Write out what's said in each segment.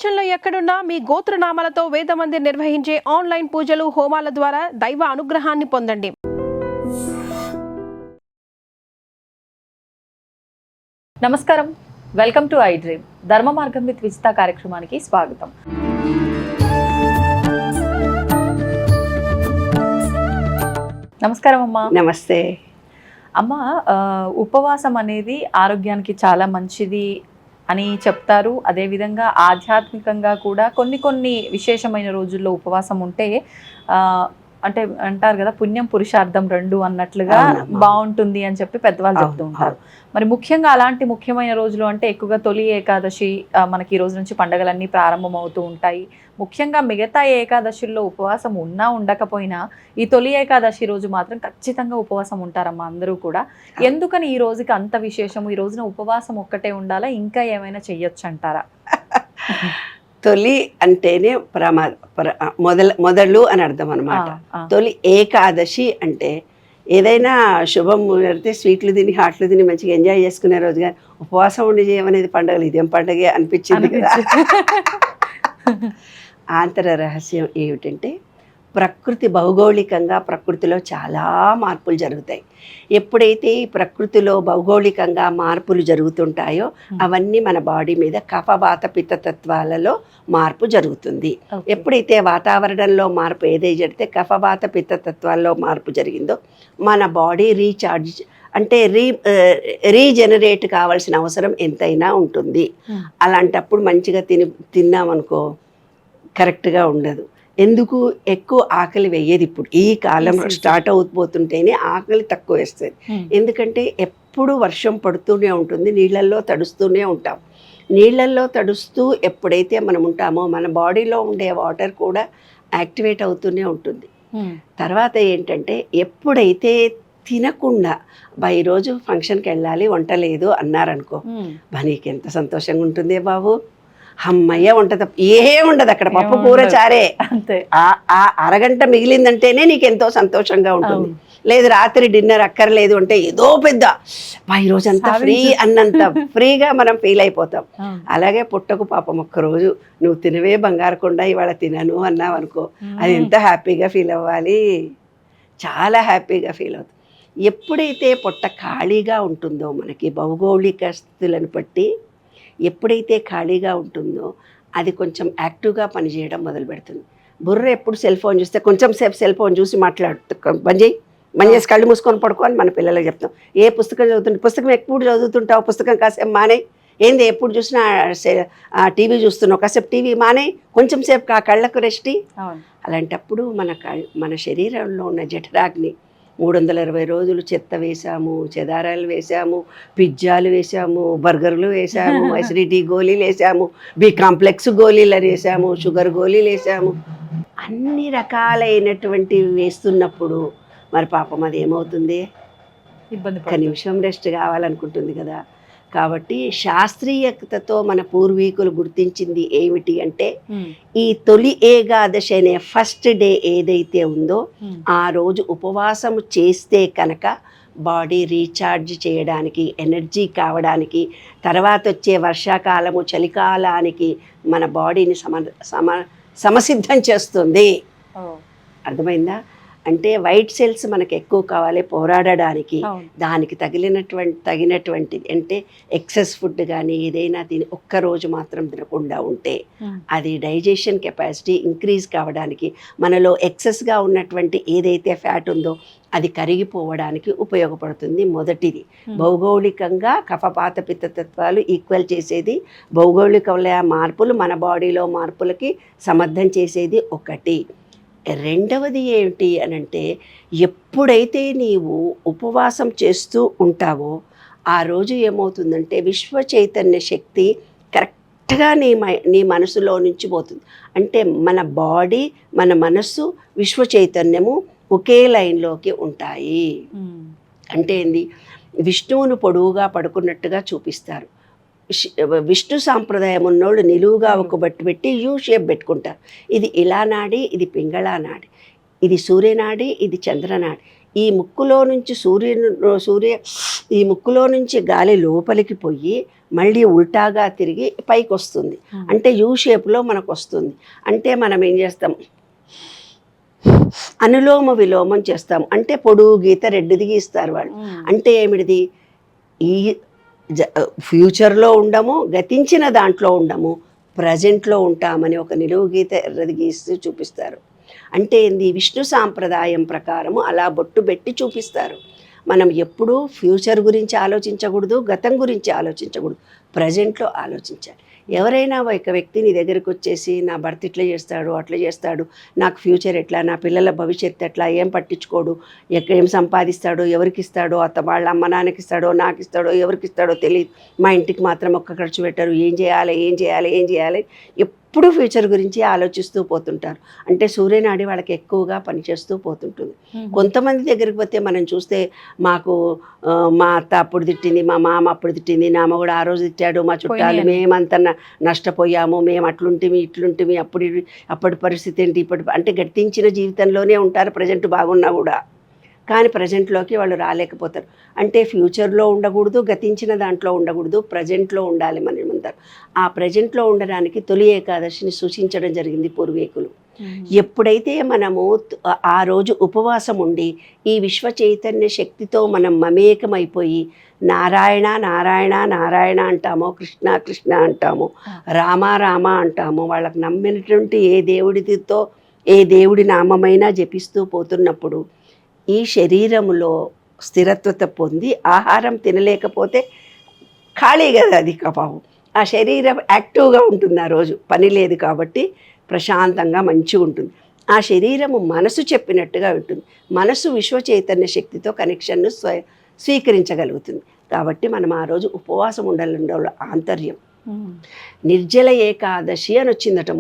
ప్రపంచంలో ఎక్కడున్నా మీ గోత్రనామాలతో వేదమందిర్ నిర్వహించే ఆన్లైన్ పూజలు హోమాల ద్వారా దైవ అనుగ్రహాన్ని పొందండి. నమస్కారం, వెల్కమ్ టు ఐ డ్రీమ్. ధర్మ మార్గం విత్ విజిత కార్యక్రమానికి స్వాగతం. నమస్కారం అమ్మా. నమస్తే అమ్మ. ఉపవాసం అనేది ఆరోగ్యానికి చాలా మంచిది అని చెప్తారు. అదేవిధంగా ఆధ్యాత్మికంగా కూడా కొన్ని విశేషమైన రోజుల్లో ఉపవాసం ఉంటే అంటే అంటారు కదా, పుణ్యం పురుషార్థం రెండు అన్నట్లుగా బాగుంటుంది అని చెప్పి పెద్దవాళ్ళు చెప్తూ ఉంటారు. మరి ముఖ్యంగా అలాంటి ముఖ్యమైన రోజులు అంటే ఎక్కువగా తొలి ఏకాదశి, మనకి ఈ రోజు నుంచి పండుగలన్నీ ప్రారంభం అవుతూ ఉంటాయి. ముఖ్యంగా మిగతా ఏకాదశుల్లో ఉపవాసం ఉన్నా ఉండకపోయినా ఈ తొలి ఏకాదశి రోజు మాత్రం ఖచ్చితంగా ఉపవాసం ఉంటారమ్మా అందరూ కూడా. ఎందుకని ఈ రోజుకి అంత విశేషము? ఈ రోజున ఉపవాసం ఒక్కటే ఉండాలా, ఇంకా ఏమైనా చెయ్యొచ్చు అంటారా? తొలి అంటేనే మొదలు అని అర్థం అనమాట. తొలి ఏకాదశి అంటే ఏదైనా శుభం జరిగితే స్వీట్లు తిని హాట్లు తిని మంచిగా ఎంజాయ్ చేసుకునే రోజు, కానీ ఉపవాసం ఉండి చేయమనేది పండుగలు ఇదేం పండుగ అనిపించింది కదా. ఆంతర రహస్యం ఏమిటంటే, ప్రకృతి భౌగోళికంగా ప్రకృతిలో చాలా మార్పులు జరుగుతాయి. ఎప్పుడైతే ఈ ప్రకృతిలో భౌగోళికంగా మార్పులు జరుగుతుంటాయో అవన్నీ మన బాడీ మీద కఫవాత పిత్తతత్వాలలో మార్పు జరుగుతుంది. ఎప్పుడైతే వాతావరణంలో మార్పు ఏదైతే జరిగితే కఫవాత పిత్తతత్వాల్లో మార్పు జరిగిందో మన బాడీ రీఛార్జ్ అంటే రీజనరేట్ కావాల్సిన అవసరం ఎంతైనా ఉంటుంది. అలాంటప్పుడు మంచిగా తిన్నామనుకో కరెక్ట్గా ఉండదు. ఎందుకు ఎక్కువ ఆకలి వేయదు. ఇప్పుడు ఈ కాలం స్టార్ట్ అవుతుపోతుంటేనే ఆకలి తక్కువ వేస్తుంది. ఎందుకంటే ఎప్పుడు వర్షం పడుతూనే ఉంటుంది, నీళ్ళల్లో తడుస్తూనే ఉంటాం. నీళ్ళల్లో తడుస్తూ ఎప్పుడైతే మనం ఉంటామో మన బాడీలో ఉండే వాటర్ కూడా యాక్టివేట్ అవుతూనే ఉంటుంది. తర్వాత ఏంటంటే, ఎప్పుడైతే తినకుండా ఈరోజు ఫంక్షన్కి వెళ్ళాలి వంట లేదు అన్నారనుకో, నీకు ఎంత సంతోషంగా ఉంటుందే బాబు, అమ్మయ్య వంట తప్ప ఏం ఉండదు అక్కడ, పప్పు కూర చారే అంతే. ఆ అరగంట మిగిలిందంటేనే నీకు ఎంతో సంతోషంగా ఉంటుంది. లేదు రాత్రి డిన్నర్ అక్కర్లేదు అంటే ఏదో పెద్ద ఈరోజు అంతా ఫ్రీ అన్నంత ఫ్రీగా మనం ఫీల్ అయిపోతాం. అలాగే పుట్టకు పాపం ఒక్కరోజు నువ్వు తినవే బంగారు కొండ ఇవాళ తినను అన్నావు అనుకో, అది ఎంత హ్యాపీగా ఫీల్ అవ్వాలి, చాలా హ్యాపీగా ఫీల్ అవుతుంది. ఎప్పుడైతే పొట్ట ఖాళీగా ఉంటుందో మనకి భౌగోళిక స్థితులను బట్టి ఎప్పుడైతే ఖాళీగా ఉంటుందో అది కొంచెం యాక్టివ్గా పనిచేయడం మొదలు పెడుతుంది. బుర్ర ఎప్పుడు సెల్ ఫోన్ చూస్తే కొంచెం సేపు సెల్ ఫోన్ చూసి బంద్ చేసి కళ్ళు మూసుకొని పడుకో అని మన పిల్లలకు చెప్తాం. ఏ పుస్తకం చదువుతుంటే పుస్తకం ఎప్పుడు చదువుతుంటావు, పుస్తకం కాసేపు మానే, ఏంది ఎప్పుడు చూసినా టీవీ చూస్తున్నావు, కాసేపు టీవీ మానే, కొంచెం సేపు ఆ కళ్ళకు రెస్ట్. అలాంటప్పుడు మన శరీరంలో ఉన్న జఠరాగ్ని 360 రోజులు చెత్త వేసాము, చెదారాలు వేసాము, పిజ్జాలు వేసాము, బర్గర్లు వేసాము, అసిడిటీ గోళీలు వేసాము, బి కాంప్లెక్స్ గోళీలు వేసాము, షుగర్ గోళీలు వేసాము, అన్ని రకాలైనటువంటివి వేస్తున్నప్పుడు మరి పాపం అది ఏమవుతుంది, ఒక్క నిమిషం రెస్ట్ కావాలనుకుంటుంది కదా. కాబట్టి శాస్త్రీయతతో మన పూర్వీకులు గుర్తించింది ఏమిటి అంటే, ఈ తొలి ఏకాదశి అనే ఫస్ట్ డే ఏదైతే ఉందో ఆ రోజు ఉపవాసం చేస్తే కనుక బాడీ రీఛార్జ్ చేయడానికి, ఎనర్జీ కావడానికి, తర్వాత వచ్చే వర్షాకాలము చలికాలానికి మన బాడీని సమసిద్ధం చేస్తుంది. అర్థమైందా? అంటే వైట్ సెల్స్ మనకు ఎక్కువ కావాలి పోరాడడానికి. దానికి తగినటువంటి అంటే ఎక్సెస్ ఫుడ్ కానీ ఏదైనా తిని ఒక్కరోజు మాత్రం తినకుండా ఉంటే అది డైజెషన్ కెపాసిటీ ఇంక్రీజ్ కావడానికి, మనలో ఎక్సెస్గా ఉన్నటువంటి ఏదైతే ఫ్యాట్ ఉందో అది కరిగిపోవడానికి ఉపయోగపడుతుంది. మొదటిది భౌగోళికంగా కఫపాత పిత్తతత్వాలు ఈక్వల్ చేసేది, భౌగోళిక మార్పులు మన బాడీలో మార్పులకి సమర్థం చేసేది ఒకటి. రెండవది ఏమిటి అని అంటే, ఎప్పుడైతే నీవు ఉపవాసం చేస్తూ ఉంటావో ఆ రోజు ఏమవుతుందంటే విశ్వ చైతన్య శక్తి కరెక్ట్గా నీ మనసులో నుంచి పోతుంది. అంటే మన బాడీ, మన మనస్సు, విశ్వ చైతన్యము ఒకే లైన్లోకి ఉంటాయి. అంటే ఏంది, విష్ణువును పొడవుగా పడుకున్నట్టుగా చూపిస్తారు. విష్ణు సాంప్రదాయం ఉన్నోళ్ళు నిలువుగా ఒక బట్టు పెట్టి యూ షేప్ పెట్టుకుంటారు. ఇది ఇలా నాడి, ఇది పింగళా నాడి, ఇది సూర్యనాడి, ఇది చంద్రనాడి. ఈ ముక్కులో నుంచి ఈ ముక్కులో నుంచి గాలి లోపలికి పోయి మళ్ళీ ఉల్టాగా తిరిగి పైకి వస్తుంది. అంటే యూ షేప్లో మనకు వస్తుంది. అంటే మనం ఏం చేస్తాం, అనులోమ విలోమం చేస్తాం. అంటే పొడుగు గీత రెడ్డిది గీస్తారు వాళ్ళు. అంటే ఏమిటిది, ఈ ఫ్యూచర్లో ఉండము, గతించిన దాంట్లో ఉండము, ప్రజెంట్లో ఉంటామని ఒక నిలువు గీత ఎర్రది గీసి చూపిస్తారు. అంటే ఏంది, విష్ణు సాంప్రదాయం ప్రకారము అలా బొట్టు పెట్టి చూపిస్తారు. మనం ఎప్పుడూ ఫ్యూచర్ గురించి ఆలోచించకూడదు, గతం గురించి ఆలోచించకూడదు, ప్రజెంట్లో ఆలోచించాలి. ఎవరైనా ఒక వ్యక్తి నీ దగ్గరికి వచ్చేసి నా భర్త ఇట్లా చేస్తాడు, అట్లా చేస్తాడు, నాకు ఫ్యూచర్ ఎట్లా, నా పిల్లల భవిష్యత్తు ఎట్లా, ఏం పట్టించుకోడు, ఏం సంపాదిస్తాడో, ఎవరికి ఇస్తాడో, వాళ్ళ అమ్మ నాన్నకి ఇస్తాడో, నాకు ఇస్తాడో, ఎవరికి ఇస్తాడో తెలియదు, మా ఇంటికి మాత్రం ఒక్క ఖర్చు పెట్టారు, ఏం చేయాలి ఎప్పుడు ఫ్యూచర్ గురించి ఆలోచిస్తూ పోతుంటారు. అంటే సూర్యనాడి వాళ్ళకి ఎక్కువగా పనిచేస్తూ పోతుంటుంది. కొంతమంది దగ్గరికి పోతే మనం చూస్తే, మాకు మా అత్త అప్పుడు తిట్టింది, మా మామ అప్పుడు తిట్టింది, నా అమ్మ కూడా ఆ రోజు తిట్టాడు, మా చుట్టాలు మేమంతా నష్టపోయాము, మేము ఇట్లుంటిమి అప్పటి పరిస్థితి ఏంటి, అంటే గతించిన జీవితంలోనే ఉంటారు, ప్రజెంట్ బాగున్నా కూడా. కానీ ప్రజెంట్లోకి వాళ్ళు రాలేకపోతారు. అంటే ఫ్యూచర్లో ఉండకూడదు, గతించిన దాంట్లో ఉండకూడదు, ప్రజెంట్లో ఉండాలి మనం అంటారు. ఆ ప్రజెంట్లో ఉండడానికి తొలి ఏకాదశిని సూచించడం జరిగింది పూర్వీకులు. ఎప్పుడైతే మనము ఆ రోజు ఉపవాసం ఉండి ఈ విశ్వ చైతన్య శక్తితో మనం మమేకమైపోయి నారాయణ నారాయణ నారాయణ అంటామో, కృష్ణ కృష్ణ అంటామో, రామ రామ అంటామో, వాళ్ళకి నమ్మినటువంటి ఏ దేవుడి నామమైనా జపిస్తూ పోతున్నప్పుడు ఈ శరీరములో స్థిరత్వత పొంది ఆహారం తినలేకపోతే ఖాళీ కదా అది పాపం, ఆ శరీరం యాక్టివ్గా ఉంటుంది. ఆ రోజు పని లేదు కాబట్టి ప్రశాంతంగా మంచిగా ఉంటుంది. ఆ శరీరము మనసు చెప్పినట్టుగా ఉంటుంది. మనసు విశ్వ చైతన్య శక్తితో కనెక్షన్ను స్వీకరించగలుగుతుంది. కాబట్టి మనం ఆ రోజు ఉపవాసం ఉండాలంటే ఆంతర్యం. నిర్జల ఏకాదశి అని వచ్చిందట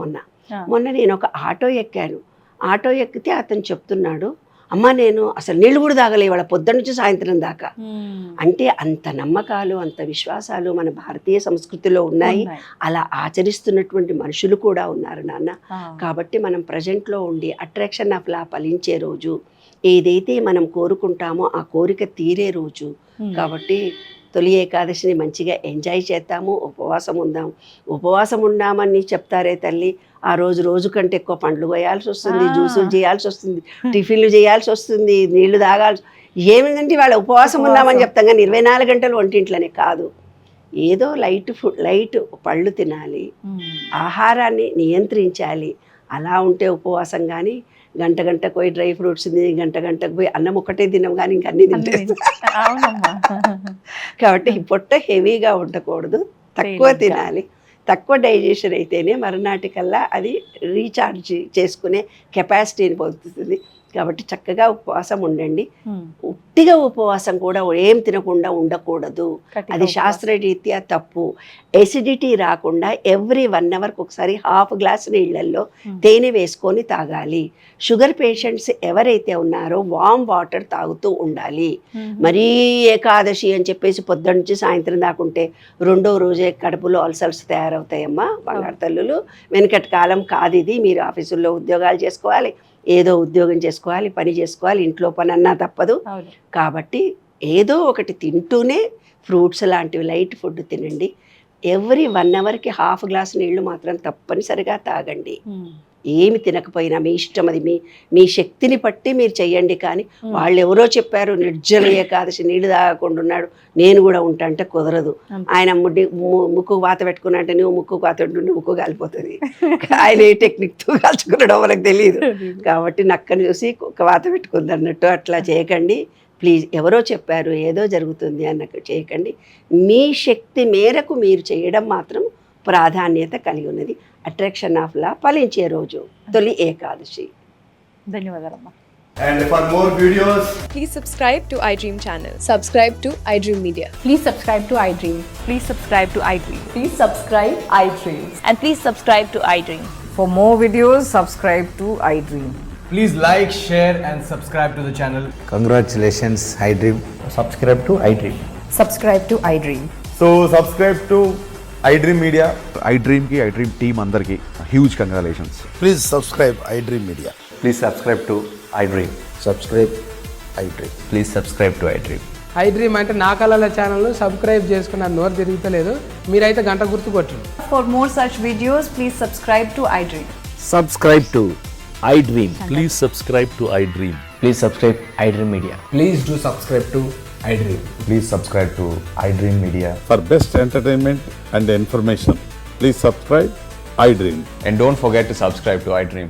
మొన్న నేను ఒక ఆటో ఎక్కాను. ఆటో ఎక్కితే అతను చెప్తున్నాడు, అమ్మ నేను అసలు నీళ్ళు కూడా తాగలే వాళ్ళ పొద్దున్న నుంచి సాయంత్రం దాకా. అంటే అంత నమ్మకాలు, అంత విశ్వాసాలు మన భారతీయ సంస్కృతిలో ఉన్నాయి. అలా ఆచరిస్తున్నటువంటి మనుషులు కూడా ఉన్నారు నాన్న. కాబట్టి మనం ప్రజెంట్లో ఉండి అట్రాక్షన్ ఆఫ్ లా ఫలించే రోజు, ఏదైతే మనం కోరుకుంటామో ఆ కోరిక తీరే రోజు. కాబట్టి తొలి ఏకాదశిని మంచిగా ఎంజాయ్ చేద్దాము, ఉపవాసం ఉందామని చెప్తారే తల్లి. ఆ రోజు కంటే ఎక్కువ పండ్లు కోయాల్సి వస్తుంది, జ్యూసులు చేయాల్సి వస్తుంది, టిఫిన్లు చేయాల్సి వస్తుంది, నీళ్లు తాగాల్సి, ఏమిటంటే వాళ్ళ ఉపవాసం ఉన్నామని చెప్తాం కానీ 24 గంటలు వంటింట్లోనే కాదు. ఏదో లైట్ పళ్ళు తినాలి, ఆహారాన్ని నియంత్రించాలి. అలా ఉంటే ఉపవాసం. కానీ గంటకు పోయి డ్రై ఫ్రూట్స్ తిని, గంటకు పోయి అన్నం ఒకటే తినం కానీ ఇంక అన్ని తింటే కాబట్టి పొట్ట హెవీగా ఉండకూడదు, తక్కువ తినాలి. తక్కువ డైజెషన్ అయితేనే మరునాటికల్లా అది రీఛార్జ్ చేసుకునే కెపాసిటీని పొందుతుంది. కాబట్టి చక్కగా ఉపవాసం ఉండండి. ఉట్టిగా ఉపవాసం కూడా ఏం తినకుండా ఉండకూడదు, అది శాస్త్రరీత్యా తప్పు. ఎసిడిటీ రాకుండా ఎవ్రీ 1 అవర్కి ఒకసారి 1/2 గ్లాస్ నీళ్ళల్లో తేనె వేసుకొని తాగాలి. షుగర్ పేషెంట్స్ ఎవరైతే ఉన్నారో వామ్ వాటర్ తాగుతూ ఉండాలి. మరీ ఏకాదశి అని చెప్పేసి పొద్దున్న నుంచి సాయంత్రం దాకుంటే 2వ రోజే కడుపులో అల్సర్స్ తయారవుతాయమ్మా బంగారు తల్లులు. వెనకటి కాలం కాదు ఇది. మీరు ఆఫీసుల్లో ఉద్యోగాలు చేసుకోవాలి, ఏదో ఉద్యోగం చేసుకోవాలి, పని చేసుకోవాలి, ఇంట్లో పని అన్నా తప్పదు. కాబట్టి ఏదో ఒకటి తింటూనే ఫ్రూట్స్ లాంటివి లైట్ ఫుడ్ తినండి. ఎవ్రీ 1 అవర్కి 1/2 గ్లాస్ నీళ్లు మాత్రం తప్పనిసరిగా తాగండి. ఏమి తినకపోయినా మీ ఇష్టం, అది మీ శక్తిని బట్టి మీరు చెయ్యండి. కానీ వాళ్ళు ఎవరో చెప్పారు నిర్జల ఏకాదశి నీళ్లు తాగకుండా ఉన్నాడు, నేను కూడా ఉంటా అంటే కుదరదు. ఆయన ముక్కు వాత పెట్టుకున్నా అంటే నువ్వు ముక్కు వాత పెట్టుకుంటే ముక్కు కాలిపోతుంది. ఆయన ఏ టెక్నిక్తో కాల్చుకున్నాడో మనకు తెలియదు. కాబట్టి నక్కని చూసి వాత పెట్టుకుంది అన్నట్టు అట్లా చేయకండి ప్లీజ్. ఎవరో చెప్పారు ఏదో జరుగుతుంది అన్నట్టు చేయకండి. మీ శక్తి మేరకు మీరు చేయడం మాత్రం ప్రాధాన్యత కలిగి ఉన్నది. అట్రాక్షన్ ఆఫ్ లా ఫలించే రోజు తొలి Ekadashi. ధన్యవాదాలమ్మా. And for more videos, Please subscribe to iDream channel. Subscribe to iDream Media. Please subscribe to iDream. Please subscribe to iDream. Please subscribe iDream. And please subscribe to iDream. For more videos, subscribe to iDream. please like, share and subscribe to the channel. Congratulations, iDream. Subscribe to iDream. Subscribe to iDream. So subscribe to iDream Media. iDream ki iDream team andarki huge congratulations. Please subscribe iDream Media. Please subscribe to iDream. Subscribe iDream. Please subscribe to iDream. I dream అంటే నా కళల ఛానల్ను subscribe చేసుకున్న నోరు తిరుగుతలేదు. మీరైతే గంట గుర్తు కొట్టండి. For more such videos, please subscribe to iDream. Subscribe to iDream. Please subscribe to iDream. Please subscribe iDream Media. Please do subscribe to iDream. Please subscribe to iDream Media. For best entertainment and information, please subscribe iDream. And don't forget to subscribe to iDream.